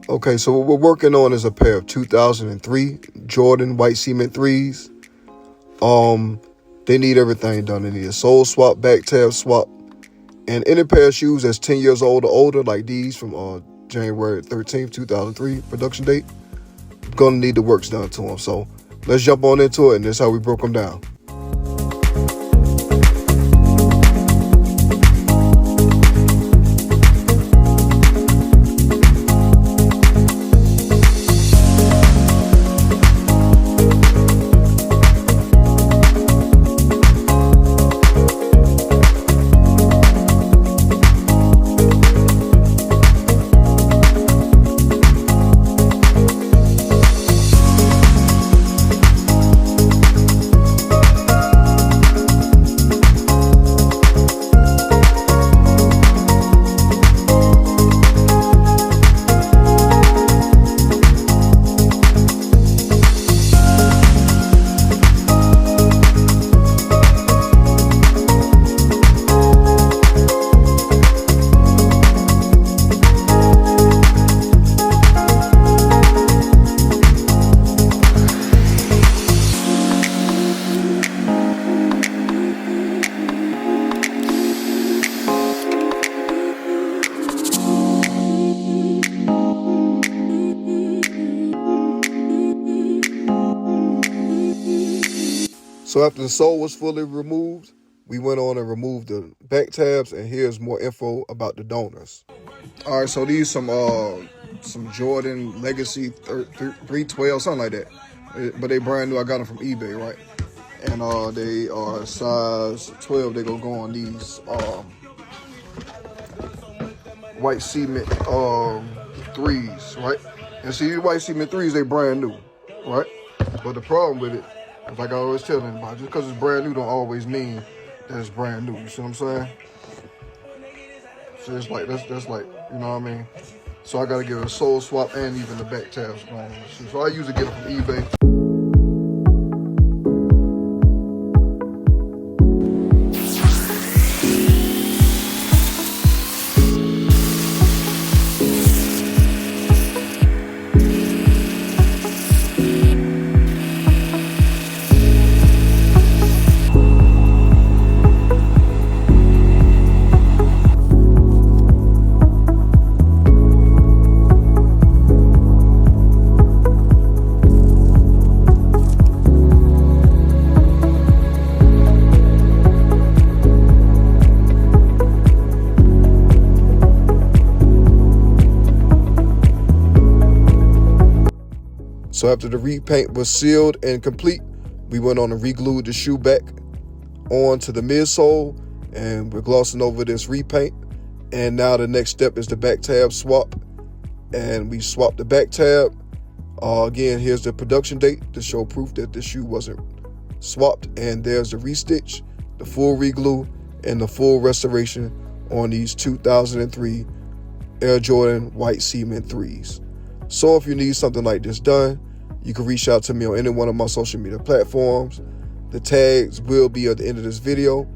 Okay, so what we're working on is a pair of 2003 Jordan white cement 3s. They need everything done. They need a sole swap, back tab swap, and any pair of shoes that's 10 years old or older, like these from January 13th, 2003 production date, gonna need the works done to them. So let's jump on into it, and this is how we broke them down. So after the sole was fully removed, we went on and removed the back tabs, and here's more info about the donors. All right, so these some Jordan Legacy 312, something like that. But they brand new. I got them from eBay, right? And they are size 12. They gonna go on these white cement 3s, right? And see, these white cement 3s, they brand new, right? But the problem with it, like I always tell anybody, just because it's brand new don't always mean that it's brand new. You see what I'm saying? So it's like, that's like, you know what I mean? So I got to give it a sole swap and even the back tabs. So I usually get it from eBay. So after the repaint was sealed and complete, we went on and re-glued the shoe back onto the midsole, and we're glossing over this repaint. And now the next step is the back tab swap, and we swapped the back tab. Again, here's the production date to show proof that the shoe wasn't swapped, and there's the restitch, the full re-glue, and the full restoration on these 2003 Air Jordan white cement 3s. So if you need something like this done, you can reach out to me on any one of my social media platforms. The tags will be at the end of this video.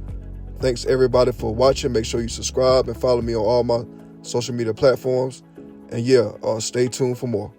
Thanks everybody for watching. Make sure you subscribe and follow me on all my social media platforms. And yeah, stay tuned for more.